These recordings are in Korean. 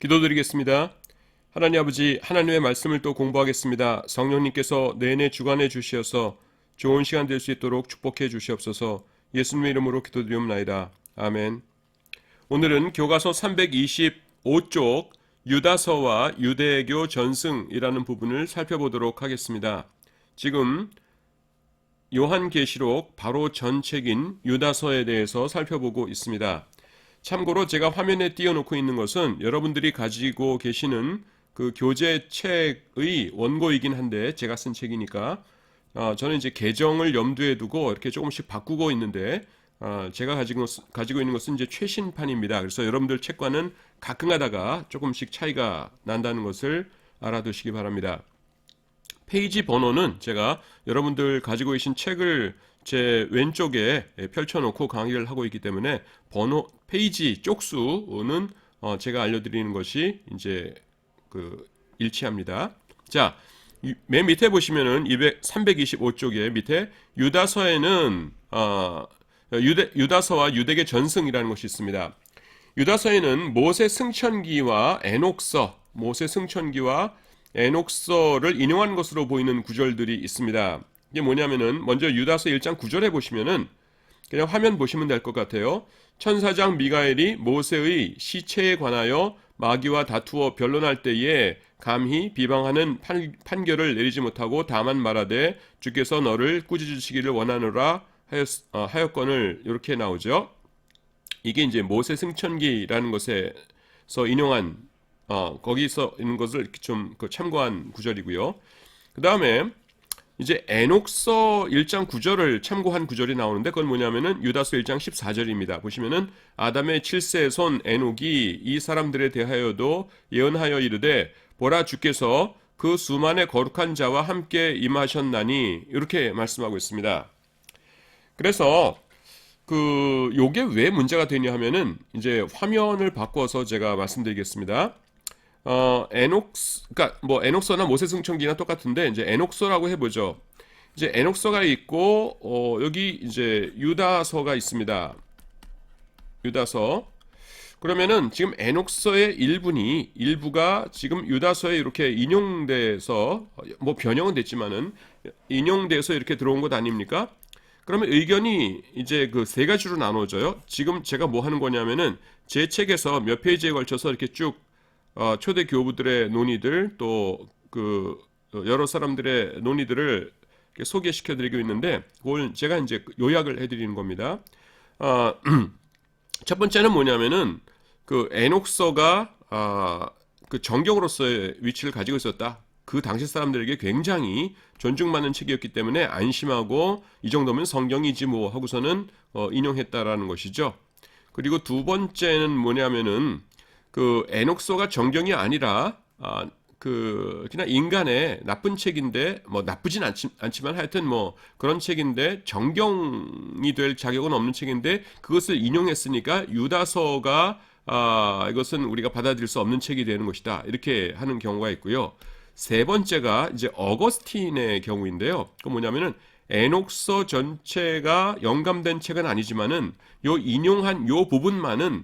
기도드리겠습니다. 하나님 아버지, 하나님의 말씀을 또 공부하겠습니다. 성령님께서 내내 주관해 주시어서 좋은 시간 될 수 있도록 축복해 주시옵소서. 예수님의 이름으로 기도드리옵나이다. 아멘. 오늘은 교과서 325쪽 유다서와 유대교 전승이라는 부분을 살펴보도록 하겠습니다. 지금 요한계시록 바로 전책인 유다서에 대해서 살펴보고 있습니다. 참고로 제가 화면에 띄워놓고 있는 것은 여러분들이 가지고 계시는 그 교재책의 원고이긴 한데 제가 쓴 책이니까 저는 이제 개정을 염두에 두고 이렇게 조금씩 바꾸고 있는데 제가 가지고 있는 것은 이제 최신판입니다. 그래서 여러분들 책과는 가끔가다가 조금씩 차이가 난다는 것을 알아두시기 바랍니다. 페이지 번호는 제가 여러분들 가지고 계신 책을 제 왼쪽에 펼쳐놓고 강의를 하고 있기 때문에 번호 페이지 쪽수는 제가 알려드리는 것이 이제 일치합니다. 자, 맨 밑에 보시면은 325쪽에 밑에 유다서에는 유다서와 유대계 전승이라는 것이 있습니다. 유다서에는 모세 승천기와 에녹서를 인용한 것으로 보이는 구절들이 있습니다. 이게 뭐냐면은 먼저 유다서 1장 9절에 보시면은 그냥 화면 보시면 될 것 같아요. 천사장 미가엘이 모세의 시체에 관하여 마귀와 다투어 변론할 때에 감히 비방하는 판결을 내리지 못하고 다만 말하되 주께서 너를 꾸짖으시기를 원하노라 하였거늘 이렇게 나오죠. 이게 이제 모세 승천기라는 것에서 인용한 거기서 있는 것을 좀 참고한 구절이고요. 그 다음에 이제 에녹서 1장 9절을 참고한 구절이 나오는데 그건 뭐냐면은 유다서 1장 14절입니다. 보시면은 아담의 7세 손 에녹이 이 사람들에 대하여도 예언하여 이르되 보라 주께서 그 수만의 거룩한 자와 함께 임하셨나니 이렇게 말씀하고 있습니다. 그래서 요게 왜 문제가 되냐 하면은 이제 화면을 바꿔서 제가 말씀드리겠습니다. 그러니까 뭐 에녹서나 모세승천기나 똑같은데 이제 에녹서라고 해보죠. 이제 에녹서가 있고 여기 이제 유다서가 있습니다. 유다서. 그러면은 지금 에녹서의 일부가 지금 유다서에 이렇게 인용돼서 뭐 변형은 됐지만은 인용돼서 이렇게 들어온 것 아닙니까? 그러면 의견이 이제 그 세 가지로 나눠져요. 지금 제가 뭐 하는 거냐면은 제 책에서 몇 페이지에 걸쳐서 이렇게 쭉 초대 교부들의 논의들 또 여러 사람들의 논의들을 소개시켜 드리고 있는데 그걸 제가 이제 요약을 해드리는 겁니다. 첫 번째는 뭐냐면은 그 에녹서가 그 정경으로서의 위치를 가지고 있었다. 그 당시 사람들에게 굉장히 존중받는 책이었기 때문에 안심하고 이 정도면 성경이지 뭐 하고서는 인용했다라는 것이죠. 그리고 두 번째는 뭐냐면은 그 에녹서가 정경이 아니라 그냥 인간의 나쁜 책인데 뭐 나쁘진 않지만 하여튼 뭐 그런 책인데 정경이 될 자격은 없는 책인데 그것을 인용했으니까 유다서가 이것은 우리가 받아들일 수 없는 책이 되는 것이다. 이렇게 하는 경우가 있고요. 세 번째가 이제 어거스틴의 경우인데요. 그 뭐냐면은 에녹서 전체가 영감된 책은 아니지만은 요 인용한 요 부분만큼은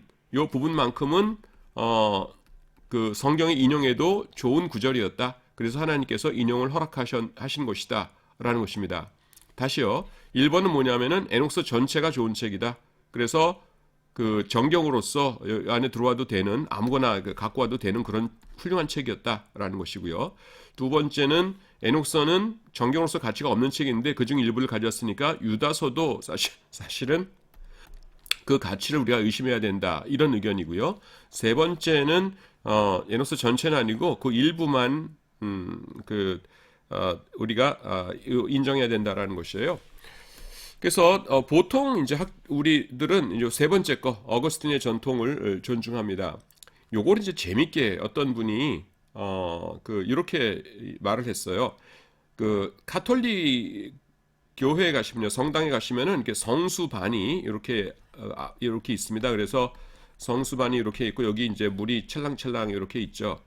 그 성경의 인용에도 좋은 구절이었다. 그래서 하나님께서 인용을 허락하신 것이다. 라는 것입니다. 다시요. 1번은 뭐냐면은 에녹서 전체가 좋은 책이다. 그래서 그 정경으로서 안에 들어와도 되는 아무거나 갖고 와도 되는 그런 훌륭한 책이었다라는 것이고요. 두 번째는 에녹서는 정경으로서 가치가 없는 책인데 그중 일부를 가졌으니까 유다서도 사실은 그 가치를 우리가 의심해야 된다. 이런 의견이고요. 세 번째는 에녹서 전체는 아니고 그 일부만 우리가 인정해야 된다라는 것이에요. 그래서 보통 이제 우리들은 이 세 번째 거 어거스틴의 전통을 존중합니다. 요걸 이제 재밌게 어떤 분이 이렇게 말을 했어요. 그 가톨릭 교회에 가시면요, 성당에 가시면은 이렇게 성수반이 이렇게 있습니다. 그래서 성수반이 이렇게 있고 여기 이제 물이 찰랑찰랑 이렇게 있죠.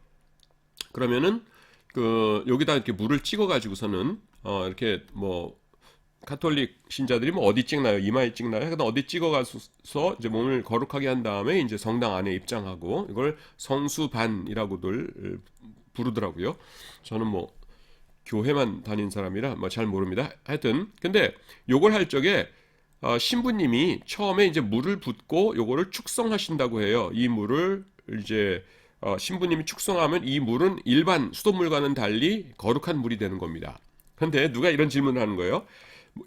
그러면은 여기다 이렇게 물을 찍어 가지고서는 이렇게 뭐 가톨릭 신자들이 뭐 어디 찍나요? 이마에 찍나요? 하여튼 어디 찍어가서 이제 몸을 거룩하게 한 다음에 이제 성당 안에 입장하고 이걸 성수반이라고들 부르더라고요. 저는 뭐 교회만 다닌 사람이라 뭐 잘 모릅니다. 하여튼 근데 요걸 할 적에 신부님이 처음에 이제 물을 붓고 요거를 축성하신다고 해요. 이 물을 이제 신부님이 축성하면 이 물은 일반 수돗물과는 달리 거룩한 물이 되는 겁니다. 그런데 누가 이런 질문을 하는 거예요?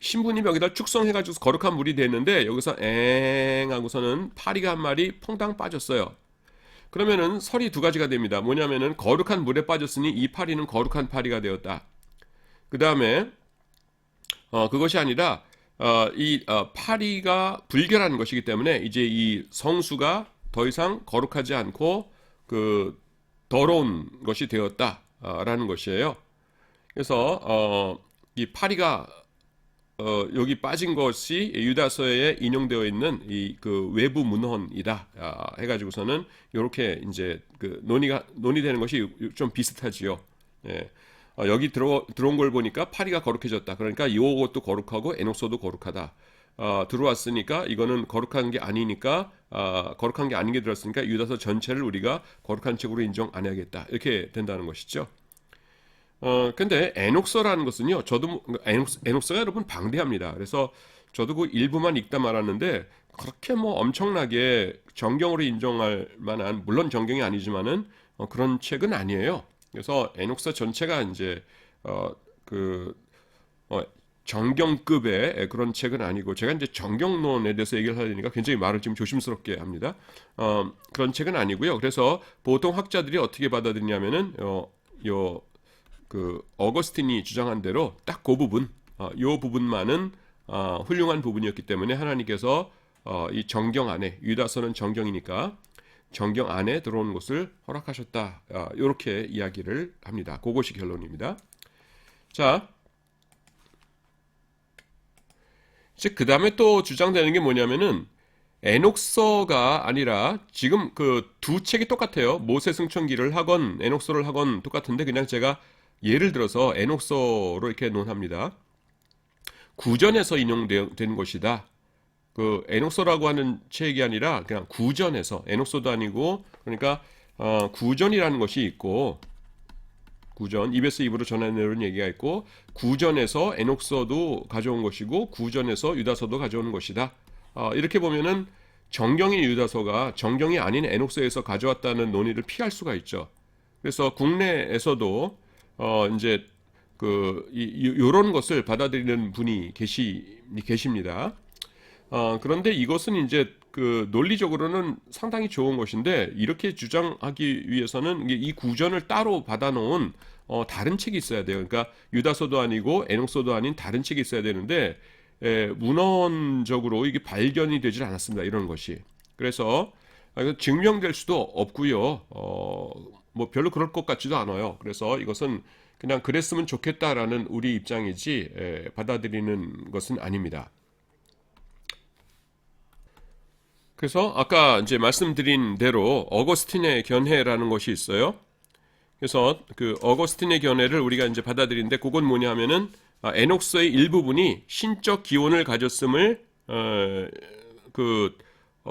신부님이 여기다 축성해가지고 거룩한 물이 됐는데 여기서 엥 하고서는 파리가 한 마리 퐁당 빠졌어요. 그러면은 설이 두 가지가 됩니다. 뭐냐면은 거룩한 물에 빠졌으니 이 파리는 거룩한 파리가 되었다. 그 다음에 그것이 아니라 이 파리가 불결한 것이기 때문에 이제 이 성수가 더 이상 거룩하지 않고 그 더러운 것이 되었다라는 것이에요. 그래서 이 파리가 여기 빠진 것이 유다서에 인용되어 있는 이 그 외부 문헌이다 해가지고서는 이렇게 이제 그 논의되는 것이 좀 비슷하지요. 예. 여기 들어온 걸 보니까 파리가 거룩해졌다. 그러니까 이것도 거룩하고 에녹소도 거룩하다. 들어왔으니까 이거는 거룩한 게 아니니까 거룩한 게 아닌 게 들었으니까 유다서 전체를 우리가 거룩한 책으로 인정 안 해야겠다. 이렇게 된다는 것이죠. 근데 에녹서라는 것은요, 저도 에녹서가 여러분 방대합니다. 그래서 저도 그 일부만 읽다 말았는데 그렇게 뭐 엄청나게 정경으로 인정할 만한, 물론 정경이 아니지만은 그런 책은 아니에요. 그래서 에녹서 전체가 이제 정경급의 그런 책은 아니고, 제가 이제 정경론에 대해서 얘기를 하려니까 굉장히 말을 좀 조심스럽게 합니다. 그런 책은 아니고요. 그래서 보통 학자들이 어떻게 받아들이냐면은 그 어거스틴이 주장한 대로 딱 그 부분, 요 부분만은 훌륭한 부분이었기 때문에 하나님께서 이 정경 안에, 유다서는 정경이니까 정경 안에 들어오는 것을 허락하셨다. 이렇게 이야기를 합니다. 그것이 결론입니다. 자, 이제 그 다음에 또 주장되는 게 뭐냐면은 에녹서가 아니라, 지금 그 두 책이 똑같아요. 모세 승천기를 하건 에녹서를 하건 똑같은데, 그냥 제가 예를 들어서 에녹서로 이렇게 논합니다. 구전에서 인용된 것이다. 그 에녹서라고 하는 책이 아니라 그냥 구전에서, 에녹서도 아니고, 그러니까 구전이라는 것이 있고, 구전, 입에서 입으로 전해내는 얘기가 있고, 구전에서 에녹서도 가져온 것이고 구전에서 유다서도 가져오는 것이다. 이렇게 보면은 정경인 유다서가 정경이 아닌 에녹서에서 가져왔다는 논의를 피할 수가 있죠. 그래서 국내에서도 이제 요런 것을 받아들이는 분이 계십니다. 그런데 이것은 이제 그 논리적으로는 상당히 좋은 것인데, 이렇게 주장하기 위해서는 이 구전을 따로 받아놓은 다른 책이 있어야 돼요. 그러니까 유다서도 아니고 에녹서도 아닌 다른 책이 있어야 되는데, 문헌적으로 이게 발견이 되질 않았습니다. 이런 것이. 그래서 증명될 수도 없고요. 뭐 별로 그럴 것 같지도 않아요. 그래서 이것은 그냥 그랬으면 좋겠다라는 우리 입장이지 받아들이는 것은 아닙니다. 그래서 아까 이제 말씀드린 대로 어거스틴의 견해라는 것이 있어요. 그래서 그 어거스틴의 견해를 우리가 이제 받아들이는데, 그건 뭐냐면은 에녹서의 일부분이 신적 기원을 가졌음을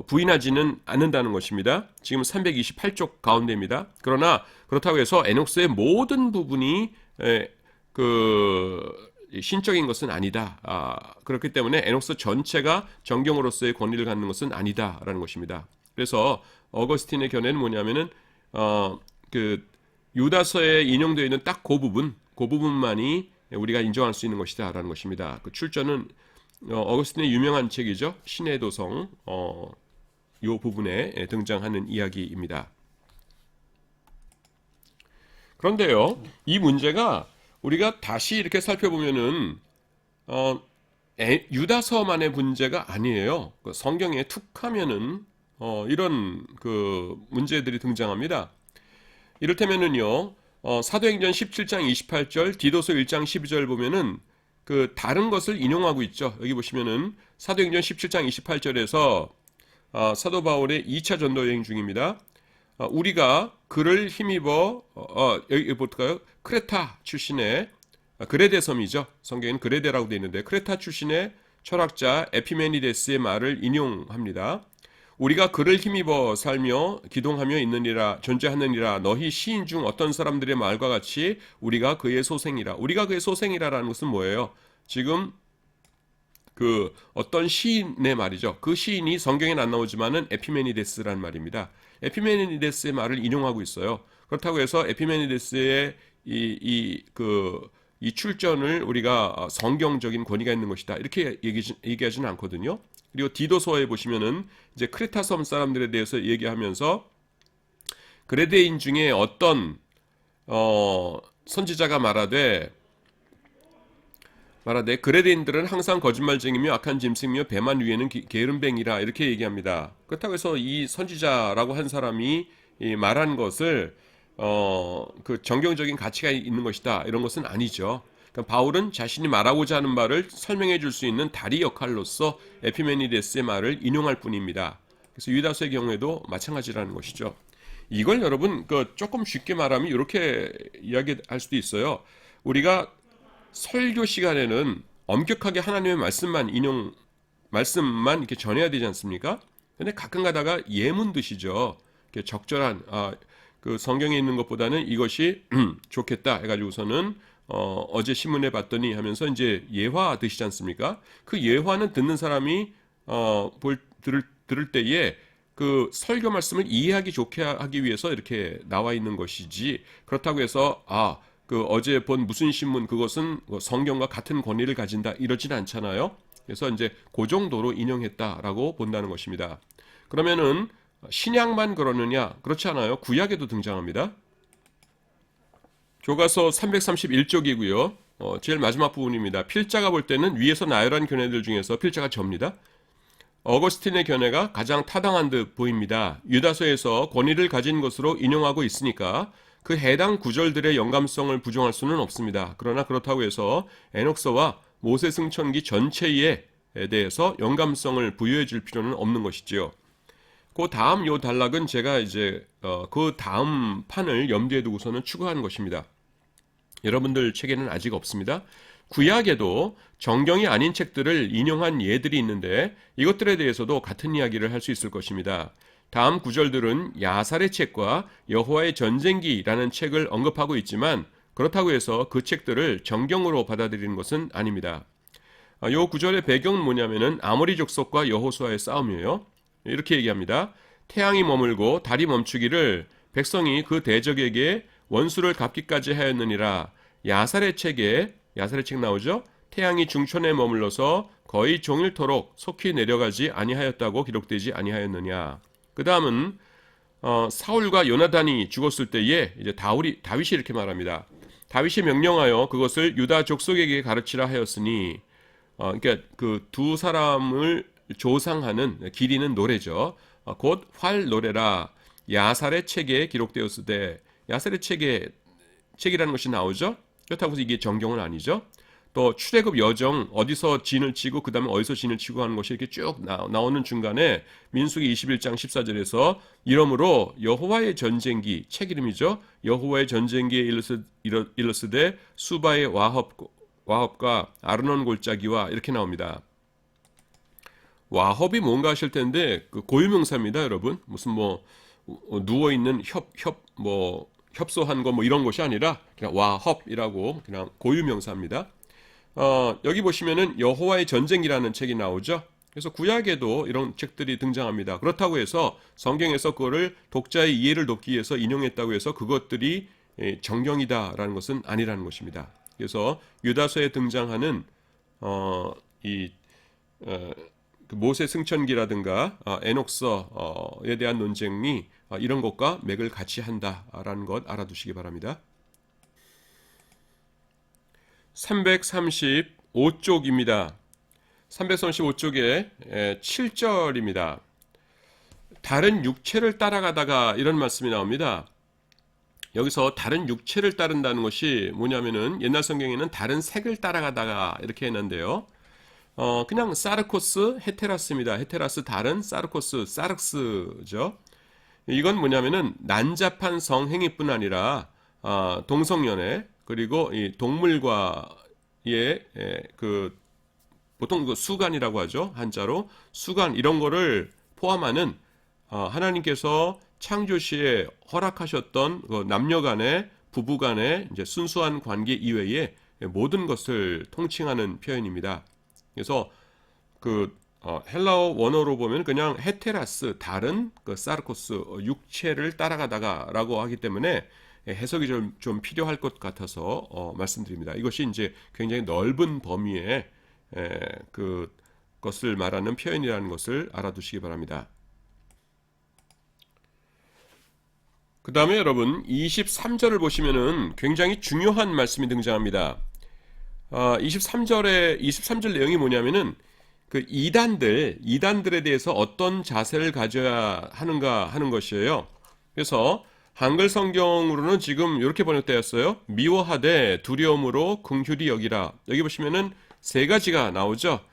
부인하지는 않는다는 것입니다. 지금 328쪽 가운데입니다. 그러나 그렇다고 해서 에녹서의 모든 부분이 신적인 것은 아니다. 그렇기 때문에 에녹서 전체가 정경으로서의 권위를 갖는 것은 아니다라는 것입니다. 그래서 어거스틴의 견해는 뭐냐면은 유다서에 인용되어 있는 딱 그 부분만이 우리가 인정할 수 있는 것이다라는 것입니다. 그 출처는 어거스틴의 유명한 책이죠. 신의 도성, 이 부분에 등장하는 이야기입니다. 그런데요, 이 문제가 우리가 다시 이렇게 살펴보면은 유다서만의 문제가 아니에요. 성경에 툭 하면은 이런 그 문제들이 등장합니다. 이를테면은요, 사도행전 17장 28절, 디도서 1장 12절 보면은 그 다른 것을 인용하고 있죠. 여기 보시면은 사도행전 17장 28절에서 사도 바울의 2차 전도 여행 중입니다. 우리가 그를 힘입어 여기 볼까요? 크레타 출신의 그레데 섬이죠. 성경에는 그레데라고 되어 있는데 크레타 출신의 철학자 에피메니데스의 말을 인용합니다. 우리가 그를 힘입어 살며 기동하며 있느니라 존재하느니라 너희 시인 중 어떤 사람들의 말과 같이 우리가 그의 소생이라. 우리가 그의 소생이라라는 것은 뭐예요? 지금 그 어떤 시인의 말이죠. 그 시인이 성경에는 안 나오지만은 에피메니데스라는 말입니다. 에피메니데스의 말을 인용하고 있어요. 그렇다고 해서 에피메니데스의 이 출전을 우리가 성경적인 권위가 있는 것이다. 이렇게 얘기하지는 않거든요. 그리고 디도서에 보시면은 이제 크레타 섬 사람들에 대해서 얘기하면서 그레데인 중에 어떤 선지자가 말하되 그레데인들은 항상 거짓말쟁이며 악한 짐승이며 배만 위에는 게으름뱅이라 이렇게 얘기합니다. 그렇다고 해서 이 선지자라고 한 사람이 말한 것을 그 정경적인 가치가 있는 것이다 이런 것은 아니죠. 그러니까 바울은 자신이 말하고자 하는 말을 설명해 줄 수 있는 다리 역할로서 에피메니데스의 말을 인용할 뿐입니다. 그래서 유다서의 경우에도 마찬가지라는 것이죠. 이걸 여러분 조금 쉽게 말하면 이렇게 이야기할 수도 있어요. 우리가 설교 시간에는 엄격하게 하나님의 말씀만 이렇게 전해야 되지 않습니까? 근데 가끔 가다가 예문 드시죠. 적절한 그 성경에 있는 것보다는 이것이 좋겠다 해가지고서는 어제 신문에 봤더니 하면서 이제 예화 드시지 않습니까? 그 예화는 듣는 사람이 들을 때에 그 설교 말씀을 이해하기 좋게 하기 위해서 이렇게 나와 있는 것이지 그렇다고 해서 그 어제 본 무슨 신문 그것은 성경과 같은 권위를 가진다 이러진 않잖아요. 그래서 이제 그 정도로 인용했다라고 본다는 것입니다. 그러면은 신약만 그러느냐? 그렇지 않아요. 구약에도 등장합니다. 교과서 331쪽이고요. 제일 마지막 부분입니다. 필자가 볼 때는 위에서 나열한 견해들 중에서 필자가 접니다. 어거스틴의 견해가 가장 타당한 듯 보입니다. 유다서에서 권위를 가진 것으로 인용하고 있으니까 그 해당 구절들의 영감성을 부정할 수는 없습니다. 그러나 그렇다고 해서 에녹서와 모세 승천기 전체에 대해서 영감성을 부여해 줄 필요는 없는 것이지요. 그 다음 요 단락은 제가 이제 그 다음 판을 염두에 두고서는 추가한 것입니다. 여러분들 책에는 아직 없습니다. 구약에도 정경이 아닌 책들을 인용한 예들이 있는데 이것들에 대해서도 같은 이야기를 할 수 있을 것입니다. 다음 구절들은 야살의 책과 여호와의 전쟁기라는 책을 언급하고 있지만 그렇다고 해서 그 책들을 정경으로 받아들이는 것은 아닙니다. 이 구절의 배경은 뭐냐면은 아모리 족속과 여호수아의 싸움이에요. 이렇게 얘기합니다. 태양이 머물고 달이 멈추기를 백성이 그 대적에게 원수를 갚기까지 하였느니라. 야살의 책 나오죠? 태양이 중천에 머물러서 거의 종일토록 속히 내려가지 아니하였다고 기록되지 아니하였느냐. 그 다음은 사울과 요나단이 죽었을 때에 이제 다윗이 이렇게 말합니다. 다윗이 명령하여 그것을 유다 족속에게 가르치라 하였으니 그러니까 그 두 사람을 조상하는 기리는 노래죠. 곧 활 노래라. 야살의 책에 기록되었으되 야살의 책이라는 것이 나오죠. 그렇다고 해서 이게 정경은 아니죠. 또 출애굽 여정 어디서 진을 치고 그 다음에 어디서 진을 치고 하는 것이 이렇게 쭉 나오는 중간에 민수기 21장 14절에서 이러므로 여호와의 전쟁기 책 이름이죠. 여호와의 전쟁기에 일렀으되 수바의 와합과 아르논 골짜기와 이렇게 나옵니다. 와합이 뭔가 하실 텐데 그 고유명사입니다, 여러분. 무슨 누워 있는 협소한 거 이런 것이 아니라 그냥 와합이라고 그냥 고유명사입니다. 여기 보시면은 여호와의 전쟁이라는 책이 나오죠. 그래서 구약에도 이런 책들이 등장합니다. 그렇다고 해서 성경에서 그거를 독자의 이해를 돕기 위해서 인용했다고 해서 그것들이 정경이다라는 것은 아니라는 것입니다. 그래서 유다서에 등장하는 그 모세 승천기라든가 에녹서에 대한 논쟁이 이런 것과 맥을 같이 한다라는 것 알아두시기 바랍니다. 335쪽입니다. 335쪽에 7절입니다. 다른 육체를 따라가다가 이런 말씀이 나옵니다. 여기서 다른 육체를 따른다는 것이 뭐냐면은 옛날 성경에는 다른 색을 따라가다가 이렇게 했는데요. 그냥 사르코스 헤테라스입니다. 헤테라스 다른 사르코스 사르스죠. 이건 뭐냐면은 난잡한 성행위뿐 아니라 동성연애 그리고 이 동물과의 그 보통 그 수간이라고 하죠. 한자로 수간 이런 거를 포함하는 하나님께서 창조 시에 허락하셨던 그 남녀 간의 부부 간의 이제 순수한 관계 이외에 모든 것을 통칭하는 표현입니다. 그래서 그 헬라어 원어로 보면 그냥 헤테라스 다른 그 사르코스 육체를 따라가다가라고 하기 때문에 해석이 좀 필요할 것 같아서 말씀드립니다. 이것이 이제 굉장히 넓은 범위의 그 것을 말하는 표현이라는 것을 알아두시기 바랍니다. 그 다음에 여러분 23절을 보시면은 굉장히 중요한 말씀이 등장합니다. 23절 내용이 뭐냐면은 그 이단들에 대해서 어떤 자세를 가져야 하는가 하는 것이에요. 그래서 한글 성경으로는 지금 이렇게 번역되었어요. 미워하되 두려움으로 긍휼히 여기라. 여기 보시면은 세 가지가 나오죠.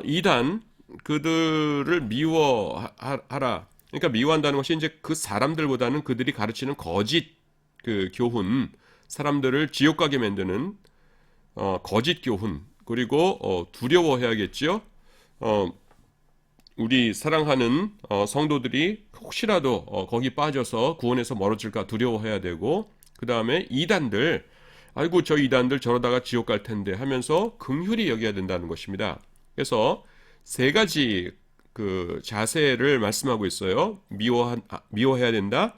이단 그들을 미워하라. 그러니까 미워한다는 것이 이제 그 사람들보다는 그들이 가르치는 거짓 그 교훈, 사람들을 지옥 가게 만드는 거짓 교훈, 그리고 두려워해야겠죠. 우리 사랑하는 성도들이 혹시라도 거기 빠져서 구원에서 멀어질까 두려워해야 되고, 그 다음에 이단들, 아이고 저 이단들 저러다가 지옥 갈 텐데 하면서 긍휼히 여겨야 된다는 것입니다. 그래서 세 가지 그 자세를 말씀하고 있어요. 미워해야 된다,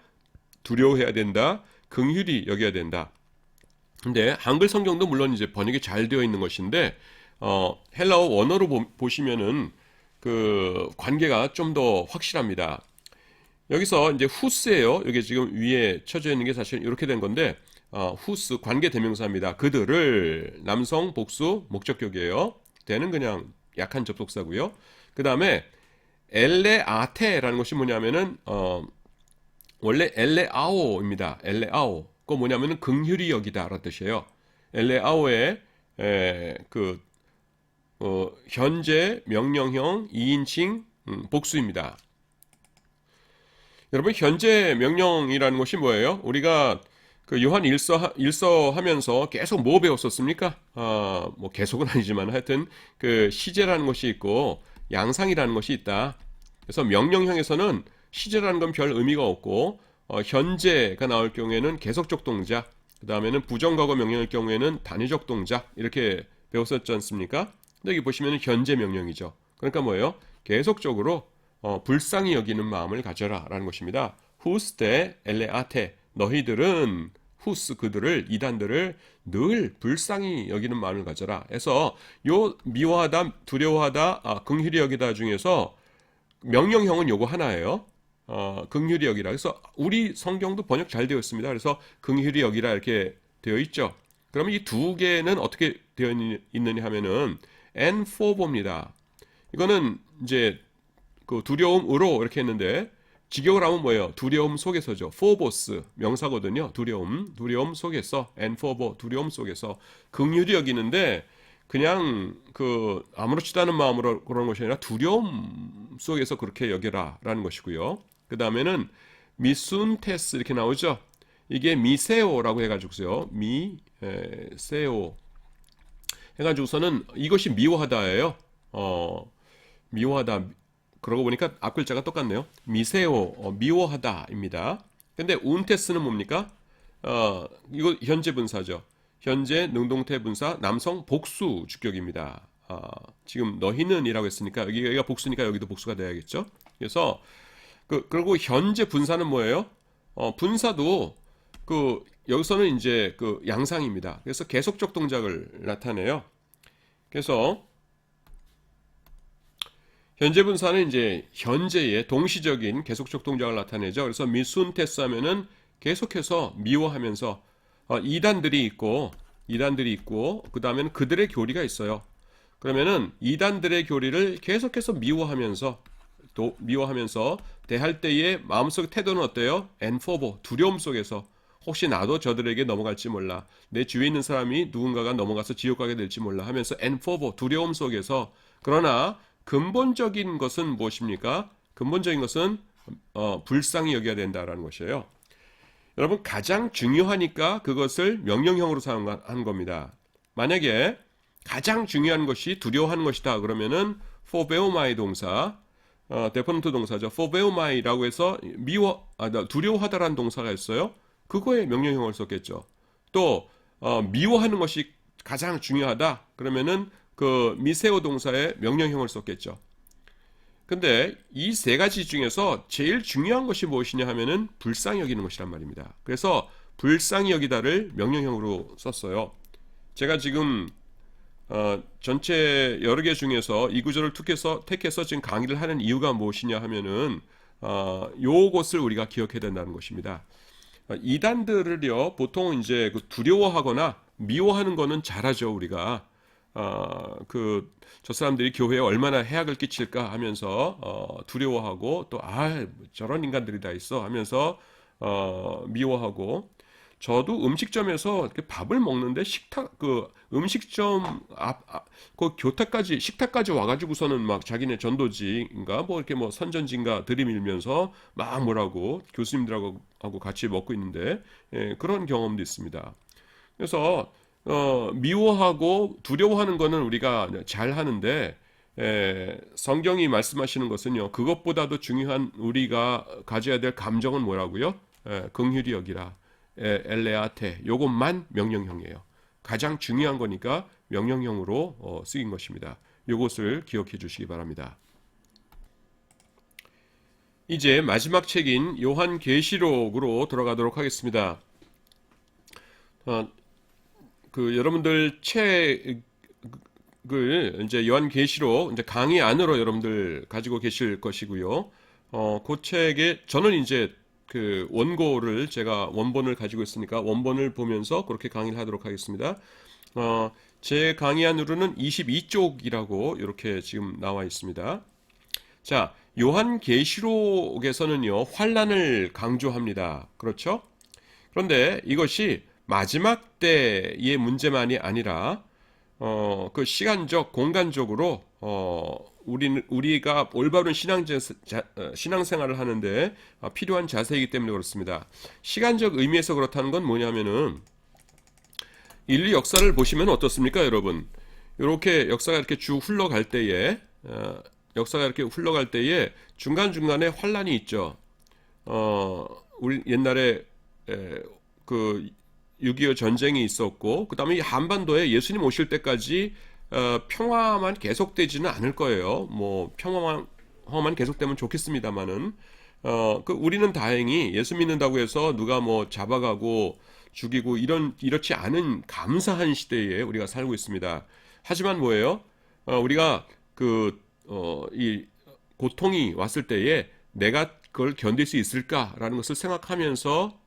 두려워해야 된다, 긍휼히 여겨야 된다. 근데 한글 성경도 물론 이제 번역이 잘 되어 있는 것인데 헬라어 원어로 보시면은 그 관계가 좀 더 확실합니다. 여기서 이제 후스예요. 여기 지금 위에 쳐져 있는 게 사실 이렇게 된 건데 후스 관계 대명사입니다. 그들을 남성 복수 목적격이에요. 대는 그냥 약한 접속사고요. 그 다음에 엘레아테라는 것이 뭐냐면은 원래 엘레아오입니다. 엘레아오. 그거 뭐냐면은 긍휼히 여기다라는 뜻이에요. 엘레아오의 그 현재 명령형 2인칭 복수입니다. 여러분 현재 명령이라는 것이 뭐예요? 우리가 그 요한 일서 하면서 계속 뭐 배웠었습니까? 뭐 계속은 아니지만 하여튼 그 시제라는 것이 있고 양상이라는 것이 있다. 그래서 명령형에서는 시제라는 건 별 의미가 없고 현재가 나올 경우에는 계속적 동작, 그 다음에는 부정과거 명령일 경우에는 단위적 동작 이렇게 배웠었지 않습니까? 근데 여기 보시면 현재 명령이죠. 그러니까 뭐예요? 계속적으로 불쌍히 여기는 마음을 가져라 라는 것입니다. 후스테 엘레아테 너희들은 후스 그들을 이단들을 늘 불쌍히 여기는 마음을 가져라. 해서 요 미워하다 두려워하다 긍휼히 여기다 중에서 명령형은 요거 하나예요. 긍휼히 여기라. 그래서 우리 성경도 번역 잘 되어 있습니다. 그래서 긍휼히 여기라 이렇게 되어 있죠. 그러면 이 두 개는 어떻게 되어 있느냐 하면은 엔포보입니다. 이거는 이제 그 두려움으로 이렇게 했는데 직역을 하면 뭐예요? 두려움 속에서죠. 포보스 명사거든요. 두려움 속에서 엔포보 두려움 속에서 긍휼히 여기는데 그냥 그 아무렇지도 않은 마음으로 그런 것이 아니라 두려움 속에서 그렇게 여겨라라는 것이고요. 그 다음에는 미순테스 이렇게 나오죠. 이게 미세오라고 해가지고서요. 미세오 해가지고서는 이것이 미워하다예요. 미워하다. 그러고 보니까 앞 글자가 똑같네요. 미세오 미워하다입니다. 근데 운테스는 뭡니까? 이거 현재 분사죠. 현재 능동태 분사 남성 복수 주격입니다. 지금 너희는이라고 했으니까 여기가 복수니까 여기도 복수가 돼야겠죠. 그래서 그리고 현재 분사는 뭐예요? 분사도 그 여기서는 이제 그 양상입니다. 그래서 계속적 동작을 나타내요. 그래서 현재 분사는 이제 현재의 동시적인 계속적 동작을 나타내죠. 그래서 미순테스 하면은 계속해서 미워하면서 이단들이 있고 그 다음에는 그들의 교리가 있어요. 그러면은 이단들의 교리를 계속해서 미워하면서 대할 때의 마음속 태도는 어때요? 엔포보 두려움 속에서 혹시 나도 저들에게 넘어갈지 몰라. 내 주위에 있는 사람이 누군가가 넘어가서 지옥 가게 될지 몰라 하면서 엔포보 두려움 속에서 그러나 근본적인 것은 무엇입니까? 근본적인 것은 불쌍히 여겨야 된다라는 것이에요. 여러분 가장 중요하니까 그것을 명령형으로 사용한 겁니다. 만약에 가장 중요한 것이 두려워하는 것이다 그러면은 포베오마이 동사, 데퍼넌트 동사죠. 포베오마이라고 해서 두려워하다라는 동사가 있어요. 그거에 명령형을 썼겠죠. 또 미워하는 것이 가장 중요하다 그러면은 그 미세오 동사에 명령형을 썼겠죠. 근데 이 세 가지 중에서 제일 중요한 것이 무엇이냐 하면은 불쌍히 여기는 것이란 말입니다. 그래서 불쌍히 여기다를 명령형으로 썼어요. 제가 지금 전체 여러 개 중에서 이 구절을 택해서 지금 강의를 하는 이유가 무엇이냐 하면은 요것을 우리가 기억해야 된다는 것입니다. 이단들을요 보통 이제 두려워하거나 미워하는 거는 잘하죠 우리가. 저 사람들이 교회에 얼마나 해악을 끼칠까 하면서 두려워하고 또 저런 인간들이 다 있어 하면서 미워하고. 저도 음식점에서 이렇게 밥을 먹는데 음식점 그 식탁까지 와가지고서는 막 자기네 전도지인가 뭐 이렇게 뭐 선전지인가 들이밀면서 막 뭐라고 교수님들하고 같이 먹고 있는데 그런 경험도 있습니다. 그래서 미워하고 두려워하는 거는 우리가 잘 하는데 성경이 말씀하시는 것은요 그것보다도 중요한 우리가 가져야 될 감정은 뭐라고요? 긍휼히 여기라. 엘레아테 요것만 명령형이에요. 가장 중요한 거니까 명령형으로 쓰인 것입니다. 요것을 기억해 주시기 바랍니다. 이제 마지막 책인 요한계시록으로 들어가도록 하겠습니다. 여러분들 책을 이제 요한계시록 이제 강의 안으로 여러분들 가지고 계실 것이고요. 그 책에 저는 이제 그 원고를 제가 원본을 가지고 있으니까 원본을 보면서 그렇게 강의를 하도록 하겠습니다. 제 강의 안으로는 22쪽이라고 이렇게 지금 나와 있습니다. 자, 요한계시록에서는요 환란을 강조합니다. 그렇죠? 그런데 이것이 마지막 때의 문제만이 아니라 그 시간적 공간적으로 우리가 올바른 신앙생활을 하는데 필요한 자세이기 때문에 그렇습니다. 시간적 의미에서 그렇다는 건 뭐냐면은 인류 역사를 보시면 어떻습니까, 여러분? 이렇게 역사가 이렇게 쭉 흘러갈 때에 중간중간에 환란이 있죠. 우리 옛날에 그 6.25 전쟁이 있었고 그다음에 이 한반도에 예수님 오실 때까지 평화만 계속되지는 않을 거예요. 뭐 평화만 계속되면 좋겠습니다만은 우리는 다행히 예수 믿는다고 해서 누가 뭐 잡아가고 죽이고 이렇지 않은 감사한 시대에 우리가 살고 있습니다. 하지만 뭐예요? 우리가 이 고통이 왔을 때에 내가 그걸 견딜 수 있을까라는 것을 생각하면서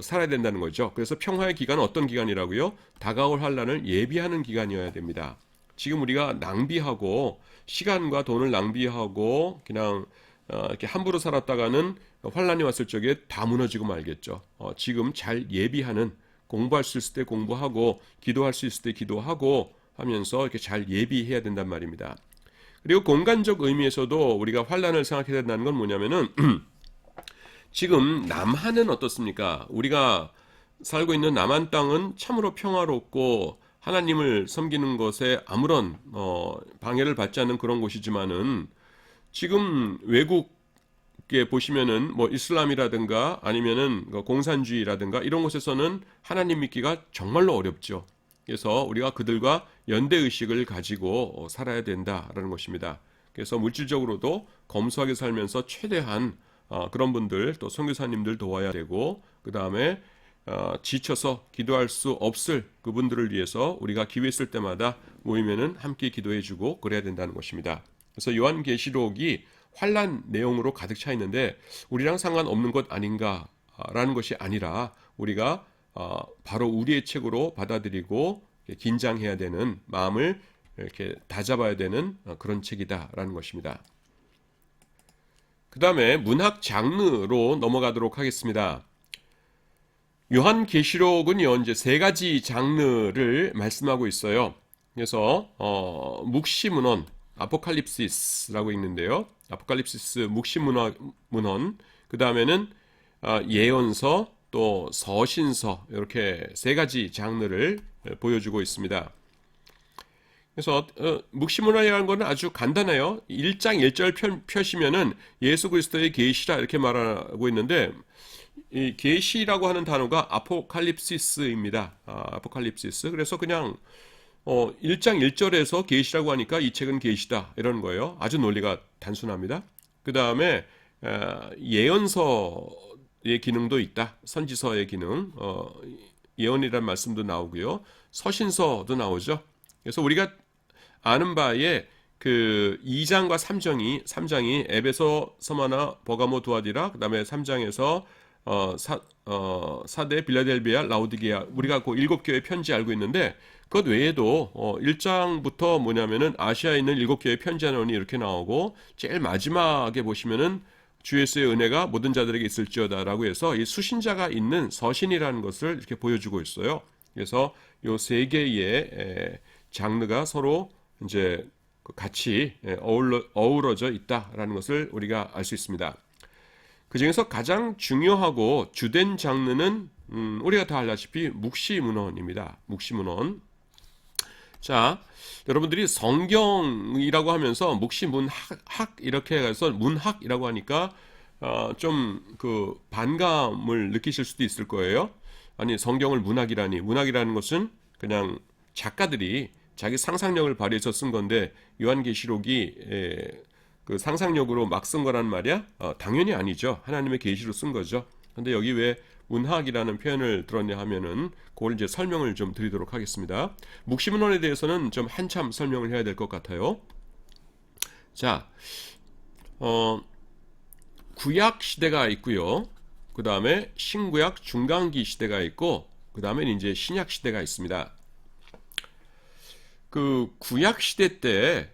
살아야 된다는 거죠. 그래서 평화의 기간은 어떤 기간이라고요? 다가올 환란을 예비하는 기간이어야 됩니다. 지금 우리가 낭비하고 시간과 돈을 낭비하고 그냥 이렇게 함부로 살았다가는 환란이 왔을 적에 다 무너지고 말겠죠. 지금 잘 예비하는 공부할 수 있을 때 공부하고 기도할 수 있을 때 기도하고 하면서 이렇게 잘 예비해야 된단 말입니다. 그리고 공간적 의미에서도 우리가 환란을 생각해야 된다는 건 뭐냐면은 지금 남한은 어떻습니까? 우리가 살고 있는 남한 땅은 참으로 평화롭고 하나님을 섬기는 것에 아무런 방해를 받지 않는 그런 곳이지만은 지금 외국에 보시면은 뭐 이슬람이라든가 아니면은 공산주의라든가 이런 곳에서는 하나님 믿기가 정말로 어렵죠. 그래서 우리가 그들과 연대 의식을 가지고 살아야 된다라는 것입니다. 그래서 물질적으로도 검소하게 살면서 최대한 그런 분들 또 선교사님들 도와야 되고 그 다음에 지쳐서 기도할 수 없을 그분들을 위해서 우리가 기회 있을 때마다 모이면은 함께 기도해주고 그래야 된다는 것입니다. 그래서 요한계시록이 환란 내용으로 가득 차 있는데 우리랑 상관없는 것 아닌가라는 것이 아니라 우리가 바로 우리의 책으로 받아들이고 긴장해야 되는 마음을 이렇게 다잡아야 되는 그런 책이다라는 것입니다. 그 다음에 문학 장르로 넘어가도록 하겠습니다. 요한계시록은요 이제 세 가지 장르를 말씀하고 있어요. 그래서 묵시문헌, 아포칼립시스라고 읽는데요. 아포칼립시스 묵시문헌. 그 다음에는 예언서 또 서신서 이렇게 세 가지 장르를 보여주고 있습니다. 그래서 묵시문헌이라는 것은 아주 간단해요. 1장 1절 펴시면은 예수 그리스도의 계시라 이렇게 말하고 있는데 이 계시라고 하는 단어가 아포칼립시스입니다. 아포칼립시스. 그래서 그냥 1장 1절에서 계시라고 하니까 이 책은 계시다 이런 거예요. 아주 논리가 단순합니다. 그 다음에 예언서의 기능도 있다. 선지서의 기능, 예언이라는 말씀도 나오고요. 서신서도 나오죠. 그래서 우리가 아는 바에 그 2장과 3장이 에베소, 서마나, 버가모, 두아디라, 그 다음에 3장에서 사대, 빌라델비아, 라우디게아, 우리가 그 7교회 편지 알고 있는데 그것 외에도 1장부터 뭐냐면은 아시아에 있는 7교회 편지하노니 이렇게 나오고 제일 마지막에 보시면은 주 예수의 은혜가 모든 자들에게 있을지어다라고 해서 이 수신자가 있는 서신이라는 것을 이렇게 보여주고 있어요. 그래서 요 세 개의 장르가 서로 이제 같이 어우러져 있다라는 것을 우리가 알 수 있습니다. 그 중에서 가장 중요하고 주된 장르는 우리가 다 알다시피 묵시문헌입니다. 묵시문헌. 자, 여러분들이 성경이라고 하면서 묵시문학 이렇게 해서 문학이라고 하니까 좀 그 반감을 느끼실 수도 있을 거예요. 아니 성경을 문학이라는 것은 그냥 작가들이 자기 상상력을 발휘해서 쓴 건데 요한계시록이 그 상상력으로 막 쓴 거란 말이야? 당연히 아니죠. 하나님의 계시로 쓴 거죠. 근데 여기 왜 문학이라는 표현을 들었냐 하면은 그걸 이제 설명을 좀 드리도록 하겠습니다. 묵시문헌에 대해서는 좀 한참 설명을 해야 될 것 같아요. 자, 구약 시대가 있고요. 그 다음에 신구약 중간기 시대가 있고, 그 다음에 이제 신약 시대가 있습니다. 그 구약 시대 때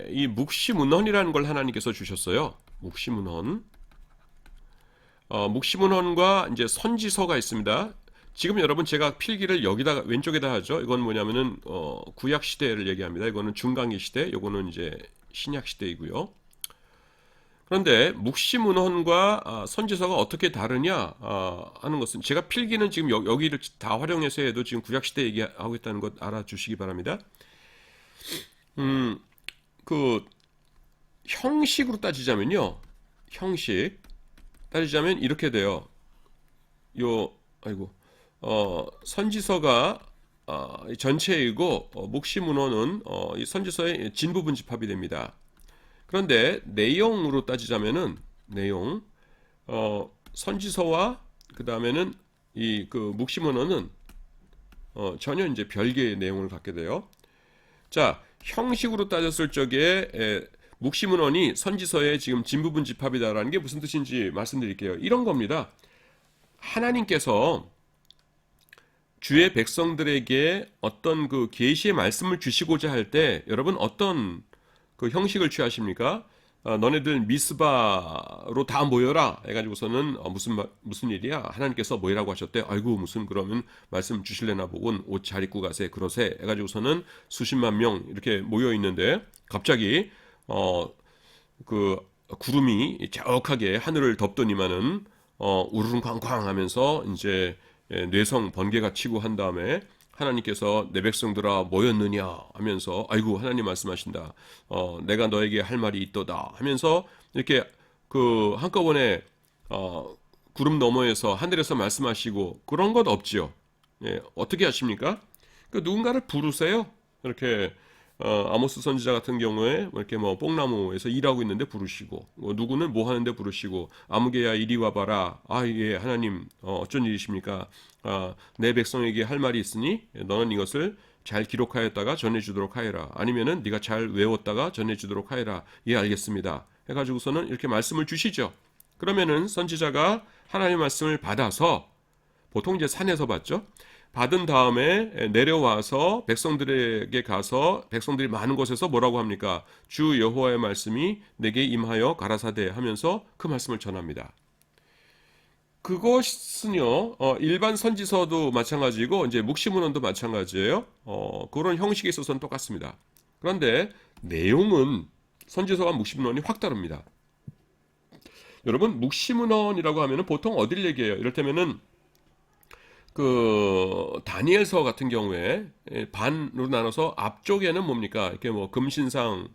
이 묵시문헌이라는 걸 하나님께서 주셨어요. 묵시문헌. 묵시문헌과 이제 선지서가 있습니다. 지금 여러분 제가 필기를 여기다가 왼쪽에다 하죠. 이건 뭐냐면은 구약 시대를 얘기합니다. 이거는 중간기 시대, 이거는 이제 신약 시대이고요. 그런데 묵시문헌과 선지서가 어떻게 다르냐 하는 것은 제가 필기는 지금 여기를 다 활용해서 해도 지금 구약 시대 얘기하고 있다는 것 알아주시기 바랍니다. 그 형식으로 따지자면요. 형식 따지자면 이렇게 돼요. 선지서가 전체이고 묵시문헌은 이 선지서의 진부분 집합이 됩니다. 그런데 내용으로 따지자면은 선지서와 그 다음에는 이 그 묵시문헌은 전혀 이제 별개의 내용을 갖게 돼요. 자, 형식으로 따졌을 적에 묵시문헌이 선지서의 지금 진부분 집합이다라는 게 무슨 뜻인지 말씀드릴게요. 이런 겁니다. 하나님께서 주의 백성들에게 어떤 그 계시의 말씀을 주시고자 할 때 여러분 어떤 그 형식을 취하십니까? 너네들 미스바로 다 모여라 해가지고서는 무슨 일이야? 하나님께서 모이라고 하셨대. 아이고 무슨 그러면 말씀 주실래나 보군. 옷 잘 입고 가세 그러세 해가지고서는 수십만 명 이렇게 모여 있는데 갑자기 그 구름이 자욱하게 하늘을 덮더니만은 우르릉쾅쾅 하면서 이제 뇌성 번개가 치고 한 다음에 하나님께서 내 백성들아 모였느냐 하면서 아이고 하나님 말씀하신다. 내가 너에게 할 말이 있도다 하면서 이렇게 그 한꺼번에 구름 너머에서 하늘에서 말씀하시고 그런 것 없지요. 예, 어떻게 하십니까? 그 누군가를 부르세요. 이렇게 아모스 선지자 같은 경우에 이렇게 뭐 뽕나무에서 일하고 있는데 부르시고 누구는 뭐 하는데 부르시고 아무개야 이리 와봐라. 예 하나님 어쩐 일이십니까? 내 백성에게 할 말이 있으니 너는 이것을 잘 기록하였다가 전해주도록 하여라. 아니면은 네가 잘 외웠다가 전해주도록 하여라. 예 알겠습니다. 해가지고서는 이렇게 말씀을 주시죠. 그러면은 선지자가 하나님의 말씀을 받아서 보통 이제 산에서 받죠. 받은 다음에 내려와서 백성들에게 가서 백성들이 많은 곳에서 뭐라고 합니까? 주 여호와의 말씀이 내게 임하여 가라사대 하면서 그 말씀을 전합니다. 그것은요, 일반 선지서도 마찬가지고 이제 묵시문헌도 마찬가지예요. 그런 형식에 있어서는 똑같습니다. 그런데 내용은 선지서와 묵시문헌이 확 다릅니다. 여러분 묵시문헌이라고 하면은 보통 어딜 얘기해요? 이를테면은 그 다니엘서 같은 경우에 반으로 나눠서 앞쪽에는 뭡니까? 이렇게 뭐 금신상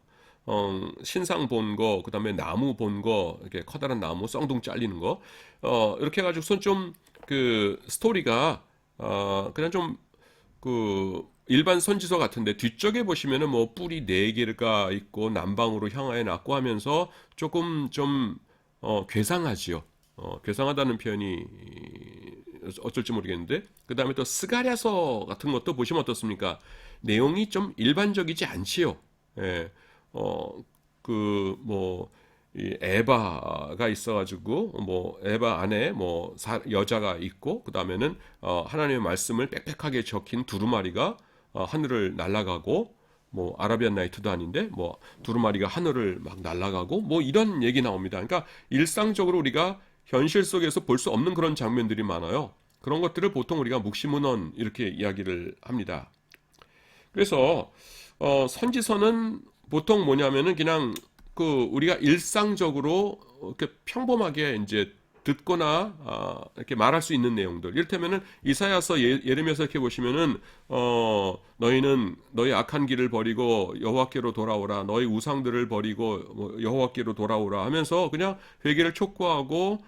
신상 본 거, 그다음에 나무 본 거, 이렇게 커다란 나무 쌍둥 잘리는 거, 이렇게 해가지고선 좀 그 스토리가 그냥 좀 그 일반 선지서 같은데 뒤쪽에 보시면은 뭐 뿔이 네 개가 있고 남방으로 향하여 났고 하면서 조금 좀 괴상하지요. 괴상하다는 표현이 어쩔지 모르겠는데 그 다음에 또 스가랴서 같은 것도 보시면 어떻습니까? 내용이 좀 일반적이지 않지요. 예, 그 뭐 이 에바가 있어가지고 뭐 에바 안에 뭐 여자가 있고 그 다음에는 하나님의 말씀을 빽빽하게 적힌 두루마리가 하늘을 날아가고 뭐 아라비안 나이트도 아닌데 뭐 두루마리가 하늘을 막 날아가고 뭐 이런 얘기 나옵니다. 그러니까 일상적으로 우리가 현실 속에서 볼 수 없는 그런 장면들이 많아요. 그런 것들을 보통 우리가 묵시문헌 이렇게 이야기를 합니다. 그래서 선지서는 보통 뭐냐면은 그냥 그 우리가 일상적으로 이렇게 평범하게 이제 듣거나 이렇게 말할 수 있는 내용들. 이를테면은 이사야서 예레미야서 이렇게 보시면은 너희는 너희 악한 길을 버리고 여호와께로 돌아오라. 너희 우상들을 버리고 뭐 여호와께로 돌아오라 하면서 그냥 회개를 촉구하고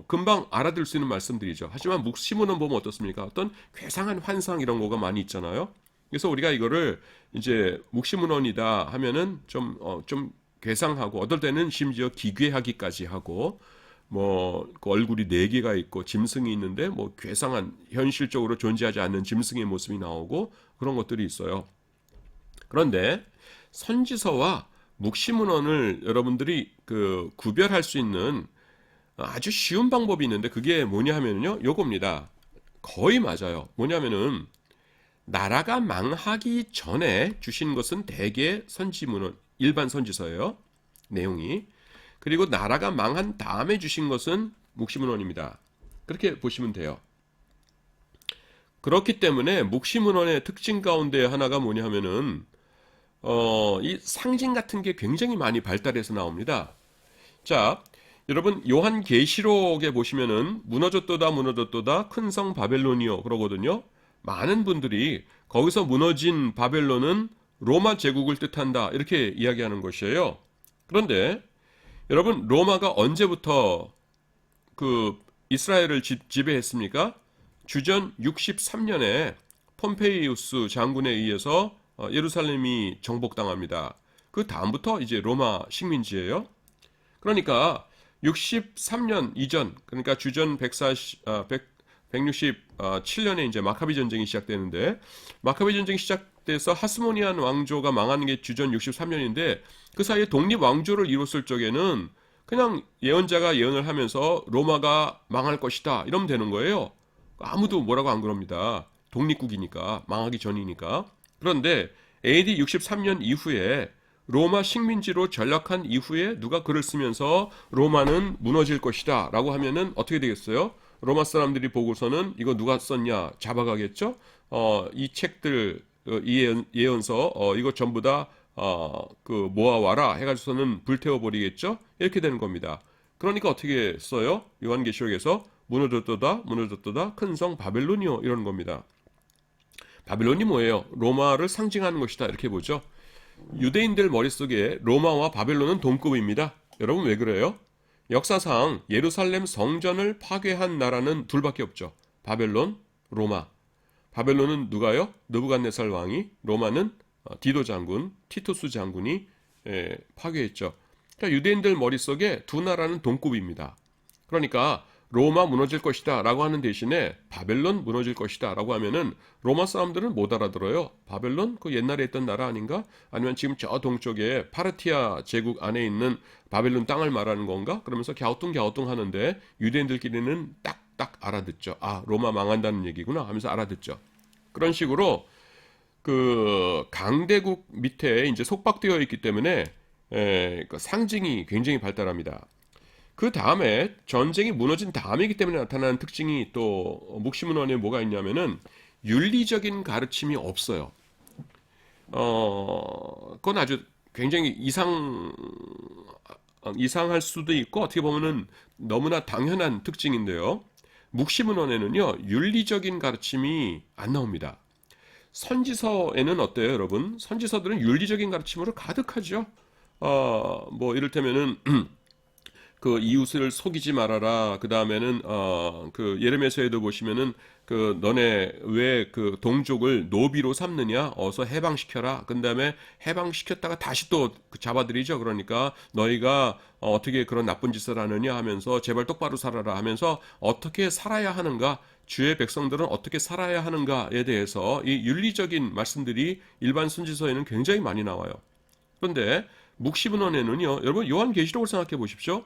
금방 알아들 수 있는 말씀들이죠. 하지만 묵시문은 보면 어떻습니까? 어떤 괴상한 환상 이런 거가 많이 있잖아요. 그래서 우리가 이거를 이제 묵시문헌이다 하면은 좀 괴상하고 어떨 때는 심지어 기괴하기까지 하고 뭐그 얼굴이 네 개가 있고 짐승이 있는데 뭐 괴상한 현실적으로 존재하지 않는 짐승의 모습이 나오고 그런 것들이 있어요. 그런데 선지서와 묵시문헌을 여러분들이 그 구별할 수 있는 아주 쉬운 방법이 있는데 그게 뭐냐 하면요 요겁니다. 거의 맞아요. 뭐냐면은 나라가 망하기 전에 주신 것은 대개 선지문헌 일반 선지서예요. 내용이. 그리고 나라가 망한 다음에 주신 것은 묵시문헌입니다. 그렇게 보시면 돼요. 그렇기 때문에 묵시문헌의 특징 가운데 하나가 뭐냐 하면은 이 상징 같은 게 굉장히 많이 발달해서 나옵니다. 자, 여러분 요한계시록에 보시면은 무너졌도다 무너졌도다 큰 성 바벨론이요 그러거든요. 많은 분들이 거기서 무너진 바벨론은 로마 제국을 뜻한다 이렇게 이야기하는 것이에요. 그런데 여러분 로마가 언제부터 그 이스라엘을 지배했습니까? 주전 63년에 폼페이우스 장군에 의해서 예루살렘이 정복당합니다. 그 다음부터 이제 로마 식민지예요. 그러니까 63년 이전, 그러니까 주전 167년에 이제 마카비 전쟁이 시작되는데 마카비 전쟁이 시작돼서 하스모니안 왕조가 망하는 게 주전 63년인데 그 사이에 독립 왕조를 이뤘을 적에는 그냥 예언자가 예언을 하면서 로마가 망할 것이다 이러면 되는 거예요. 아무도 뭐라고 안 그럽니다. 독립국이니까 망하기 전이니까. 그런데 AD 63년 이후에 로마 식민지로 전락한 이후에 누가 글을 쓰면서 로마는 무너질 것이다 라고 하면은 어떻게 되겠어요? 로마 사람들이 보고서는 이거 누가 썼냐 잡아가겠죠? 이 책들 이 예언서 이거 전부 다 그 모아와라 해가지고서는 불태워버리겠죠? 이렇게 되는 겁니다. 그러니까 어떻게 써요? 요한계시록에서 무너졌도다 무너졌도다 큰 성 바벨론이요 이런 겁니다. 바벨론이 뭐예요? 로마를 상징하는 것이다 이렇게 보죠. 유대인들 머릿속에 로마와 바벨론은 동급입니다. 여러분 왜 그래요? 역사상 예루살렘 성전을 파괴한 나라는 둘밖에 없죠. 바벨론, 로마. 바벨론은 누가요? 느부갓네살 왕이, 로마는 디도 장군, 티투스 장군이 파괴했죠. 그러니까 유대인들 머릿속에 두 나라는 동급입니다. 그러니까 로마 무너질 것이다 라고 하는 대신에 바벨론 무너질 것이다 라고 하면은 로마 사람들은 못 알아들어요. 바벨론? 그 옛날에 있던 나라 아닌가? 아니면 지금 저 동쪽에 파르티아 제국 안에 있는 바벨론 땅을 말하는 건가? 그러면서 갸우뚱갸우뚱 하는데 유대인들끼리는 딱딱 알아듣죠. 아, 로마 망한다는 얘기구나 하면서 알아듣죠. 그런 식으로 그 강대국 밑에 이제 속박되어 있기 때문에 그 상징이 굉장히 발달합니다. 그 다음에 전쟁이 무너진 다음이기 때문에 나타나는 특징이 또 묵시문헌에 뭐가 있냐면은 윤리적인 가르침이 없어요. 그건 아주 굉장히 이상할 수도 있고 어떻게 보면은 너무나 당연한 특징인데요. 묵시문헌에는요, 윤리적인 가르침이 안 나옵니다. 선지서에는 어때요, 여러분? 선지서들은 윤리적인 가르침으로 가득하죠. 뭐 이를테면은 그 이웃을 속이지 말아라. 그 다음에는 그 예레미야서에도 보시면은 그 너네 왜 그 동족을 노비로 삼느냐? 어서 해방시켜라. 그 다음에 해방시켰다가 다시 또 잡아들이죠. 그러니까 너희가 어떻게 그런 나쁜 짓을 하느냐 하면서 제발 똑바로 살아라 하면서 어떻게 살아야 하는가? 주의 백성들은 어떻게 살아야 하는가에 대해서 이 윤리적인 말씀들이 일반 선지서에는 굉장히 많이 나와요. 그런데 묵시문헌에는요, 여러분 요한계시록을 생각해 보십시오.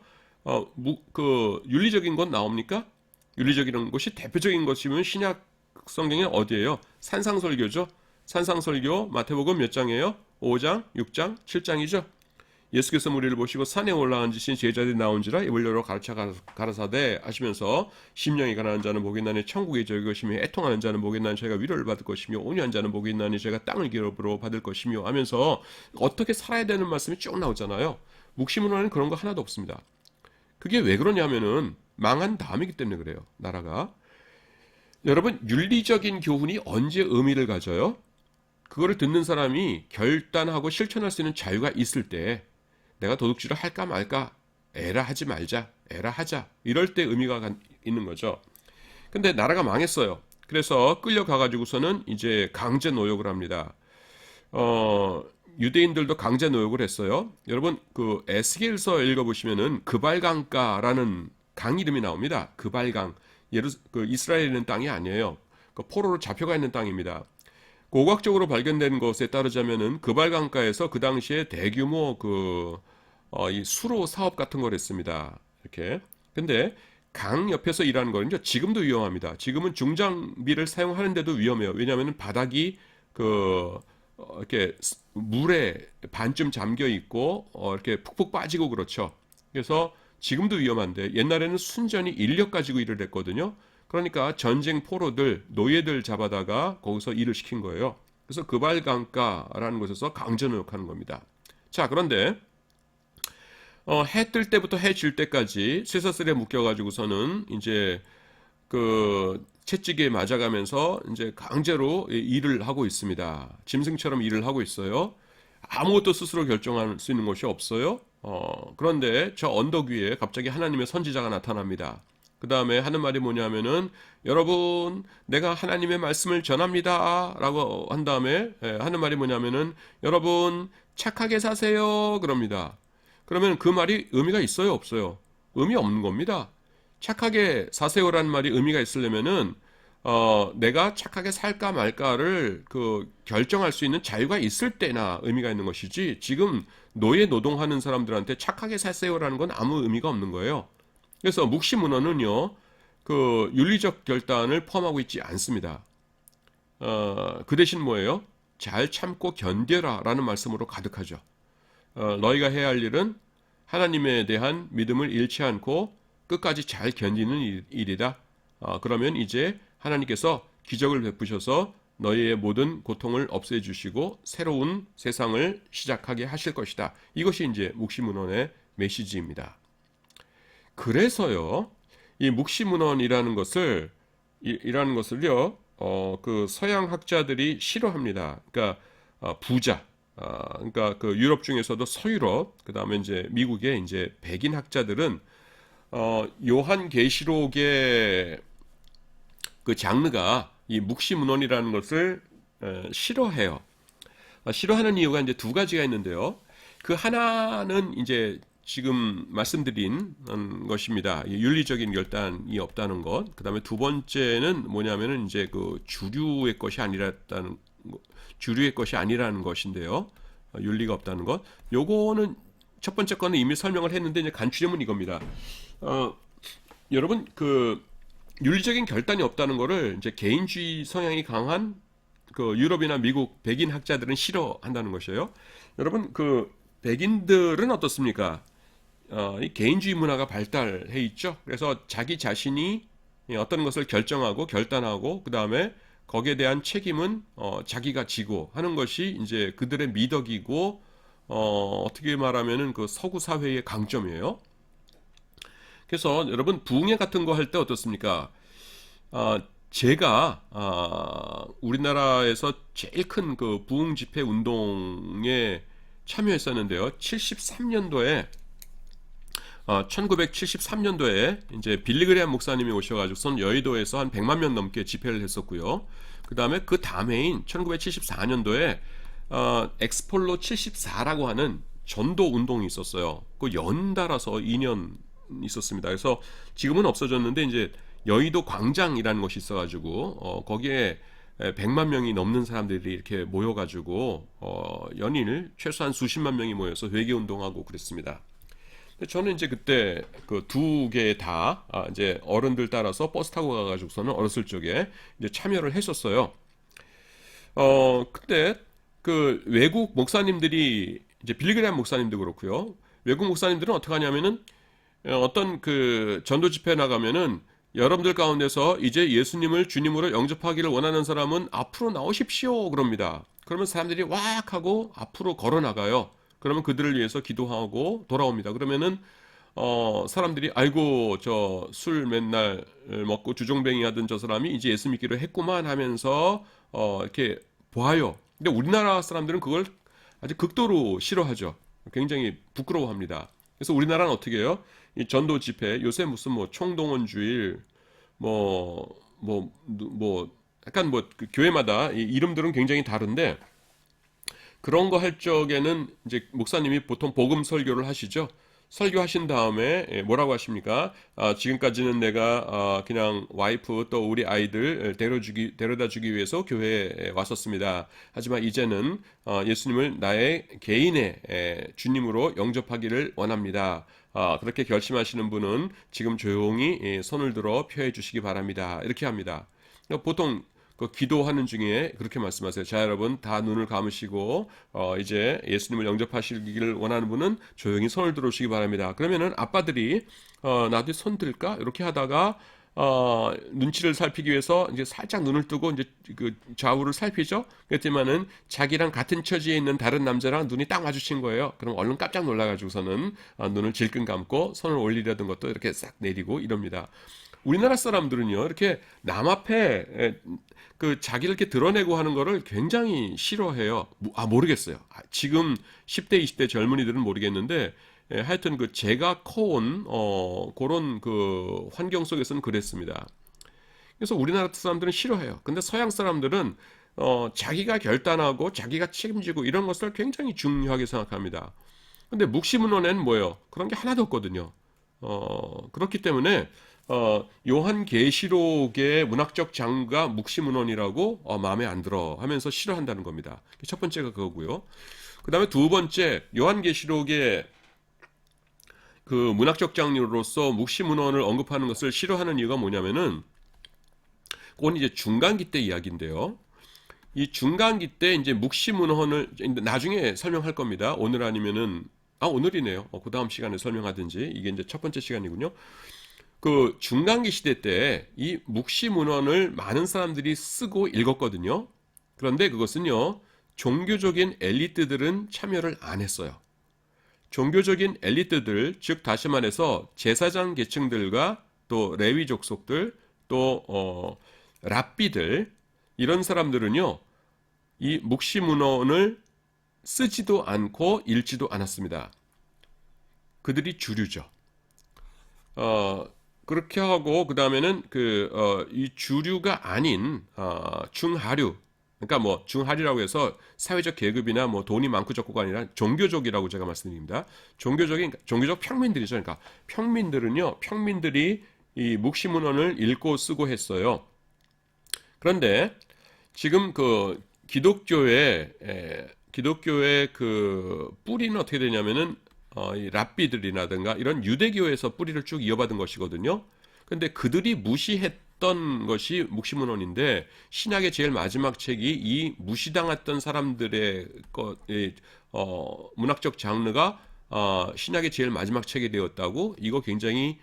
그 윤리적인 건 나옵니까? 윤리적인 것이 대표적인 것이면 신약 성경에 어디예요? 산상설교죠. 산상설교 마태복음 몇 장이에요? 5장, 6장, 7장이죠. 예수께서 무리를 보시고 산에 올라앉으신 제자들이 나온지라 입을 열어 가르쳐 가라사대 하시면서 심령이 가난한 자는 복이 있나니 천국이 저희 것이며 애통하는 자는 복이 있나니 저희가 위로를 받을 것이며 온유한 자는 복이 있나니 저희가 땅을 기업으로 받을 것이며 하면서 어떻게 살아야 되는 말씀이 쭉 나오잖아요. 묵시문헌에는 그런 거 하나도 없습니다. 그게 왜 그러냐면은 망한 다음이기 때문에 그래요. 나라가. 여러분, 윤리적인 교훈이 언제 의미를 가져요? 그거를 듣는 사람이 결단하고 실천할 수 있는 자유가 있을 때, 내가 도둑질을 할까 말까, 에라 하지 말자, 에라 하자, 이럴 때 의미가 있는 거죠. 근데 나라가 망했어요. 그래서 끌려가가지고서는 이제 강제 노역을 합니다. 유대인들도 강제 노역을 했어요. 여러분, 그 에스겔서 읽어보시면은 그발강가라는 강 이름이 나옵니다. 그발강. 그 이스라엘에 있는 땅이 아니에요. 그 포로로 잡혀가 있는 땅입니다. 고고학적으로 발견된 것에 따르자면은 그발강가에서 그 당시에 대규모 이 수로 사업 같은 걸 했습니다. 이렇게. 근데 강 옆에서 일하는 거는요, 지금도 위험합니다. 지금은 중장비를 사용하는데도 위험해요. 왜냐하면 바닥이 이렇게 물에 반쯤 잠겨 있고 이렇게 푹푹 빠지고 그렇죠. 그래서 지금도 위험한데 옛날에는 순전히 인력 가지고 일을 했거든요. 그러니까 전쟁 포로들, 노예들 잡아다가 거기서 일을 시킨 거예요. 그래서 그발강가라는 곳에서 강제노역하는 겁니다. 자, 그런데 해 뜰 때부터 해 질 때까지 쇠사슬에 묶여가지고서는 이제 그 채찍에 맞아가면서 이제 강제로 일을 하고 있습니다. 짐승처럼 일을 하고 있어요. 아무것도 스스로 결정할 수 있는 것이 없어요. 그런데 저 언덕 위에 갑자기 하나님의 선지자가 나타납니다. 그 다음에 하는 말이 뭐냐면은 여러분 내가 하나님의 말씀을 전합니다 라고 한 다음에 하는 말이 뭐냐면은 여러분 착하게 사세요 그럽니다. 그러면 그 말이 의미가 있어요 없어요? 의미 없는 겁니다. 착하게 사세요라는 말이 의미가 있으려면은 내가 착하게 살까 말까를 결정할 수 있는 자유가 있을 때나 의미가 있는 것이지 지금 노예 노동하는 사람들한테 착하게 사세요라는 건 아무 의미가 없는 거예요. 그래서 묵시문헌은요 그 윤리적 결단을 포함하고 있지 않습니다. 그 대신 뭐예요? 잘 참고 견뎌라 라는 말씀으로 가득하죠. 너희가 해야 할 일은 하나님에 대한 믿음을 잃지 않고 끝까지 잘 견디는 일이다. 그러면 이제 하나님께서 기적을 베푸셔서 너희의 모든 고통을 없애주시고 새로운 세상을 시작하게 하실 것이다. 이것이 이제 묵시문헌의 메시지입니다. 그래서요, 이 묵시문헌이라는 것을요, 그 서양 학자들이 싫어합니다. 그러니까 부자, 그러니까 그 유럽 중에서도 서유럽, 그 다음에 이제 미국의 이제 백인 학자들은 요한계시록의 그 장르가 이 묵시문헌이라는 것을 싫어해요. 싫어하는 이유가 이제 두 가지가 있는데요. 그 하나는 이제 지금 말씀드린 것입니다. 윤리적인 결단이 없다는 것. 그 다음에 두 번째는 뭐냐면은 이제 그 주류의 것이 아니라는 것인데요. 윤리가 없다는 것. 요거는 첫 번째 거는 이미 설명을 했는데 이제 간추림은 이겁니다. 여러분 그 윤리적인 결단이 없다는 거를 이제 개인주의 성향이 강한 그 유럽이나 미국 백인 학자들은 싫어한다는 것이에요. 여러분 그 백인들은 어떻습니까? 이 개인주의 문화가 발달해 있죠. 그래서 자기 자신이 어떤 것을 결정하고 결단하고 그 다음에 거기에 대한 책임은 자기가 지고 하는 것이 이제 그들의 미덕이고 어떻게 말하면은 그 서구 사회의 강점이에요. 그래서 여러분 부흥회 같은 거 할 때 어떻습니까? 제가 우리나라에서 제일 큰 그 부흥 집회 운동에 참여했었는데요. 1973년도에 이제 빌리그레암 목사님이 오셔가지고선 여의도에서 한 100만 명 넘게 집회를 했었고요. 그 다음에 그 다음해인 1974년도에 엑스폴로 74라고 하는 전도 운동이 있었어요. 그 연달아서 2년 있었습니다. 그래서 지금은 없어졌는데 이제 여의도 광장이라는 곳이 있어가지고 거기에 100만 명이 넘는 사람들이 이렇게 모여가지고 연일 최소한 수십만 명이 모여서 회개 운동하고 그랬습니다. 저는 이제 그때 그 두 개 다 이제 어른들 따라서 버스 타고 가가지고서는 어렸을 적에 이제 참여를 했었어요. 그때 그 외국 목사님들이 이제 빌리그레암 목사님도 그렇고요. 외국 목사님들은 어떻게 하냐면은 어떤 그 전도 집회 나가면은 여러분들 가운데서 이제 예수님을 주님으로 영접하기를 원하는 사람은 앞으로 나오십시오 그럽니다. 그러면 사람들이 왁 하고 앞으로 걸어 나가요. 그러면 그들을 위해서 기도하고 돌아옵니다. 그러면은 사람들이 아이고 저 술 맨날 먹고 주정뱅이 하던 저 사람이 이제 예수 믿기로 했구만 하면서 이렇게 보아요. 근데 우리나라 사람들은 그걸 아주 극도로 싫어하죠. 굉장히 부끄러워합니다. 그래서 우리나라는 어떻게 해요? 이 전도 집회 요새 무슨 뭐 총동원 주일 뭐 약간 뭐그 교회마다 이 이름들은 굉장히 다른데 그런 거 할 적에는 이제 목사님이 보통 복음 설교를 하시죠. 설교하신 다음에 뭐라고 하십니까? 지금까지는 내가 그냥 와이프 또 우리 아이들 데려다 주기 위해서 교회에 왔었습니다. 하지만 이제는 예수님을 나의 개인의 주님으로 영접하기를 원합니다. 그렇게 결심하시는 분은 지금 조용히 손을 들어 표해 주시기 바랍니다. 이렇게 합니다. 보통 그 기도하는 중에 그렇게 말씀하세요. 자, 여러분 다 눈을 감으시고 이제 예수님을 영접하시기를 원하는 분은 조용히 손을 들어주시기 바랍니다. 그러면은 아빠들이 나도 손 들까? 이렇게 하다가 눈치를 살피기 위해서 이제 살짝 눈을 뜨고 이제 그 좌우를 살피죠. 그랬지만은 자기랑 같은 처지에 있는 다른 남자랑 눈이 딱 마주친 거예요. 그럼 얼른 깜짝 놀라가지고서는 눈을 질끈 감고 손을 올리려던 것도 이렇게 싹 내리고 이럽니다. 우리나라 사람들은요, 이렇게 남 앞에 그 자기를 이렇게 드러내고 하는 거를 굉장히 싫어해요. 모르겠어요. 지금 10대, 20대 젊은이들은 모르겠는데, 하여튼 그 제가 커온, 그런 그 환경 속에서는 그랬습니다. 그래서 우리나라 사람들은 싫어해요. 근데 서양 사람들은, 자기가 결단하고 자기가 책임지고 이런 것을 굉장히 중요하게 생각합니다. 근데 묵시문헌에는 뭐예요? 그런 게 하나도 없거든요. 그렇기 때문에, 요한계시록의 문학적 장르가 묵시문헌이라고 마음에 안 들어 하면서 싫어한다는 겁니다. 첫 번째가 그거고요. 그 다음에 두 번째, 요한계시록의 그 문학적 장르로서 묵시문헌을 언급하는 것을 싫어하는 이유가 뭐냐면은, 그건 이제 중간기 때 이야기인데요. 이 중간기 때 이제 묵시문헌을 나중에 설명할 겁니다. 오늘 아니면은, 오늘이네요. 그 다음 시간에 설명하든지. 이게 이제 첫 번째 시간이군요. 그 중간기 시대 때 이 묵시문헌을 많은 사람들이 쓰고 읽었거든요. 그런데 그것은요, 종교적인 엘리트들은 참여를 안 했어요. 종교적인 엘리트들, 즉 다시 말해서 제사장 계층들과 또 레위 족속들, 또 랍비들 이런 사람들은요, 이 묵시문헌을 쓰지도 않고 읽지도 않았습니다. 그들이 주류죠. 그렇게 하고 그 다음에는 이 주류가 아닌 중하류, 그러니까 뭐 중하류라고 해서 사회적 계급이나 뭐 돈이 많고 적고가 아니라 종교적이라고 제가 말씀드립니다. 종교적 평민들이죠. 그러니까 평민들이 이 묵시문헌을 읽고 쓰고 했어요. 그런데 지금 그 기독교의 그 뿌리는 어떻게 되냐면은 이 랍비들이라든가 이런 유대교에서 뿌리를 쭉 이어받은 것이거든요. 근데 그들이 무시했던 것이 묵시문헌인데 신약의 제일 마지막 책이 이 무시당했던 사람들의 문학적 장르가 신약의 제일 마지막 책이 되었다고 이거 굉장히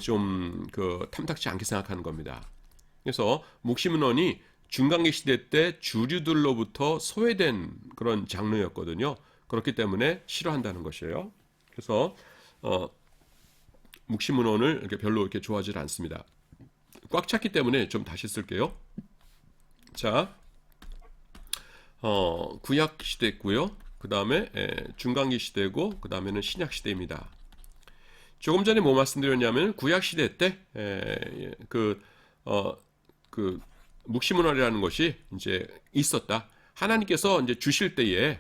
좀 그 탐탁지 않게 생각하는 겁니다. 그래서 묵시문헌이 중간기 시대 때 주류들로부터 소외된 그런 장르였거든요. 그렇기 때문에 싫어한다는 것이에요. 그래서 묵시문헌을 이렇게 별로 이렇게 좋아하지 않습니다. 꽉 찼기 때문에 좀 다시 쓸게요. 자, 구약 시대고요. 그 다음에 중간기 시대고 그 다음에는 신약 시대입니다. 조금 전에 뭐 말씀드렸냐면 구약 시대 때 그 묵시문헌이라는 것이 이제 있었다. 하나님께서 이제 주실 때에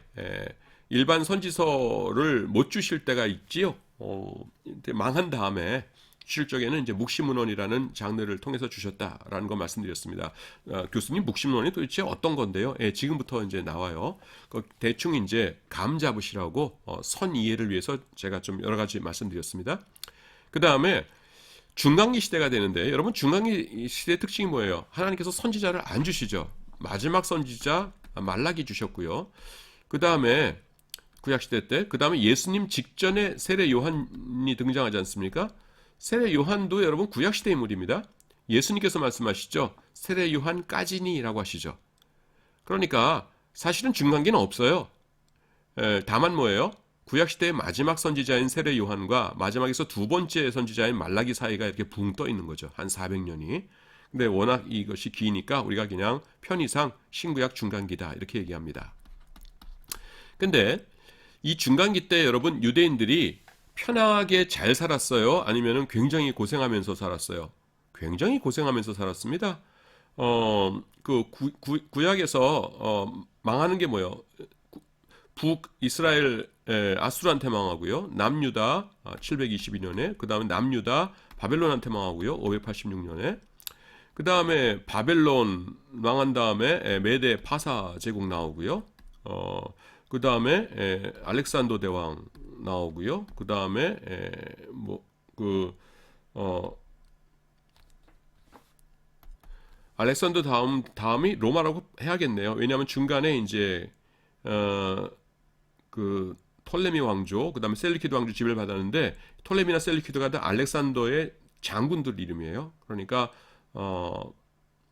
일반 선지서를 못 주실 때가 있지요. 망한 다음에 주실 적에는 이제 묵시문헌이라는 장르를 통해서 주셨다라는 거 말씀드렸습니다. 교수님 묵시문헌이 도대체 어떤 건데요? 지금부터 이제 나와요. 대충 이제 감 잡으시라고 선 이해를 위해서 제가 좀 여러 가지 말씀드렸습니다. 그 다음에 중간기 시대가 되는데 여러분 중간기 시대의 특징이 뭐예요? 하나님께서 선지자를 안 주시죠. 마지막 선지자 말라기 주셨고요. 그 다음에 구약시대 때 그 다음에 예수님 직전에 세례 요한이 등장하지 않습니까? 세례 요한도 여러분 구약시대 인물입니다. 예수님께서 말씀하시죠. 세례 요한까지니라고 하시죠. 그러니까 사실은 중간기는 없어요. 다만 뭐예요? 구약시대의 마지막 선지자인 세례 요한과 마지막에서 두 번째 선지자인 말라기 사이가 이렇게 붕 떠 있는 거죠. 한 400년이. 근데 워낙 이것이 기니까 우리가 그냥 편의상 신구약 중간기다 이렇게 얘기합니다. 근데 이 중간기 때 여러분 유대인들이 편하게 잘 살았어요? 아니면 굉장히 고생하면서 살았어요? 굉장히 고생하면서 살았습니다. 구약에서 망하는 게 뭐예요? 북이스라엘 아수르한테 망하고요. 남유다 722년에 그 다음에 남유다 바벨론한테 망하고요. 586년에 그 다음에 바벨론 망한 다음에 메대 파사 제국 나오고요. 그 다음에 알렉산더 대왕 나오고요. 그 다음에 알렉산더 다음이 로마라고 해야겠네요. 왜냐하면 중간에 이제 그 톨레미 왕조, 그 다음에 셀리키드 왕조 지배를 받았는데 톨레미나 셀리키드가 다 알렉산더의 장군들 이름이에요. 그러니까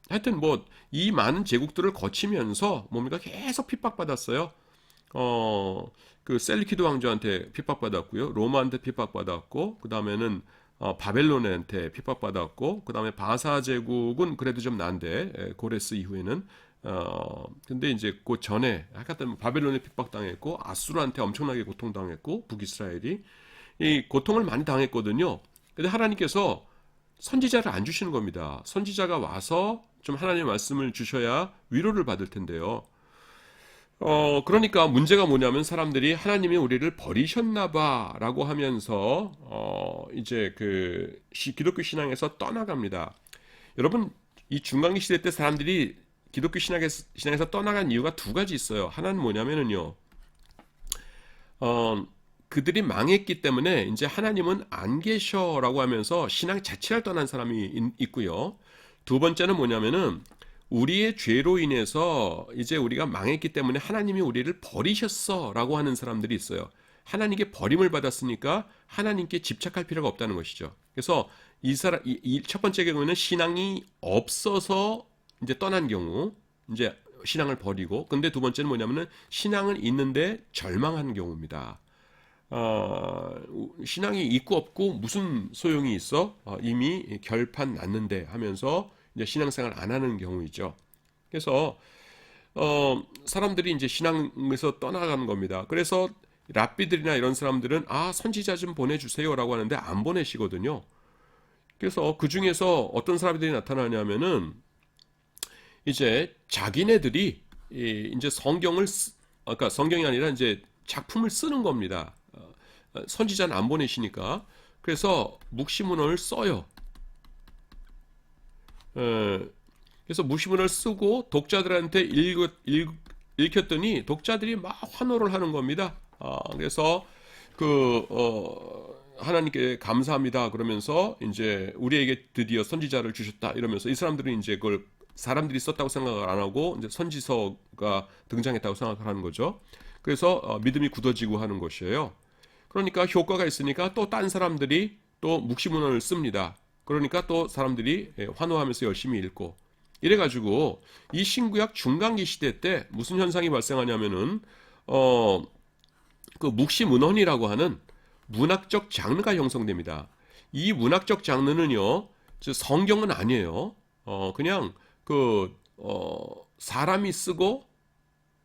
하여튼 뭐 이 많은 제국들을 거치면서 뭡니까 계속 핍박받았어요. 그 셀리키드 왕조한테 핍박받았고요. 로마한테 핍박받았고 그 다음에는 바벨론한테 핍박받았고 그 다음에 바사 제국은 그래도 좀 난데 고레스 이후에는 근데 이제 그 전에 하여튼 바벨론에 핍박당했고 아수르한테 엄청나게 고통당했고 북이스라엘이 이 고통을 많이 당했거든요. 근데 하나님께서 선지자를 안 주시는 겁니다. 선지자가 와서 좀 하나님의 말씀을 주셔야 위로를 받을 텐데요. 그러니까 문제가 뭐냐면 사람들이 하나님이 우리를 버리셨나봐 라고 하면서 이제 그 기독교 신앙에서 떠나갑니다. 여러분 이 중간기 시대 때 사람들이 기독교 신앙에서 떠나간 이유가 두 가지 있어요. 하나는 뭐냐면은요. 그들이 망했기 때문에 이제 하나님은 안 계셔라고 하면서 신앙 자체를 떠난 사람이 있고요. 두 번째는 뭐냐면은 우리의 죄로 인해서 이제 우리가 망했기 때문에 하나님이 우리를 버리셨어라고 하는 사람들이 있어요. 하나님께 버림을 받았으니까 하나님께 집착할 필요가 없다는 것이죠. 그래서 이 첫 번째 경우는 신앙이 없어서 이제 떠난 경우, 이제 신앙을 버리고, 근데 두 번째는 뭐냐면은 신앙은 있는데 절망하는 경우입니다. 신앙이 있고 없고 무슨 소용이 있어? 이미 결판 났는데 하면서 이제 신앙생활 안 하는 경우이죠. 그래서 사람들이 이제 신앙에서 떠나가는 겁니다. 그래서 랍비들이나 이런 사람들은 선지자 좀 보내주세요라고 하는데 안 보내시거든요. 그래서 그 중에서 어떤 사람들이 나타나냐면은 이제 자기네들이 이제 그러니까 성경이 아니라 이제 작품을 쓰는 겁니다. 선지자는 안 보내시니까. 그래서 묵시문헌을 써요. 그래서 묵시문헌을 쓰고 독자들한테 읽혔더니 독자들이 막 환호를 하는 겁니다. 그래서 하나님께 감사합니다. 그러면서 이제 우리에게 드디어 선지자를 주셨다 이러면서 이 사람들은 이제 그걸 사람들이 썼다고 생각을 안 하고 이제 선지서가 등장했다고 생각을 하는 거죠. 그래서 믿음이 굳어지고 하는 것이에요. 그러니까 효과가 있으니까 또 딴 사람들이 또 묵시문헌을 씁니다. 그러니까 또 사람들이 환호하면서 열심히 읽고 이래가지고 이 신구약 중간기 시대 때 무슨 현상이 발생하냐면은 그 묵시문헌이라고 하는 문학적 장르가 형성됩니다. 이 문학적 장르는요, 성경은 아니에요. 그냥 사람이 쓰고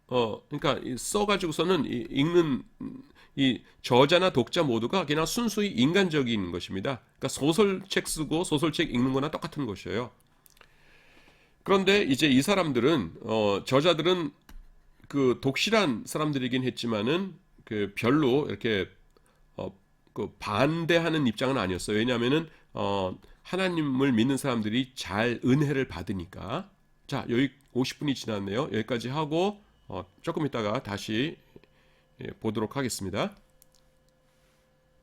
그러니까 써가지고서는 읽는 이 저자나 독자 모두가 그냥 순수히 인간적인 것입니다. 그러니까 소설책 쓰고 소설책 읽는 거나 똑같은 것이에요. 그런데 이제 이 사람들은 저자들은 그 독실한 사람들이긴 했지만은 그 별로 이렇게 그 반대하는 입장은 아니었어요. 왜냐하면은 하나님을 믿는 사람들이 잘 은혜를 받으니까. 자, 여기 50분이 지났네요. 여기까지 하고 조금 있다가 다시 보도록 하겠습니다.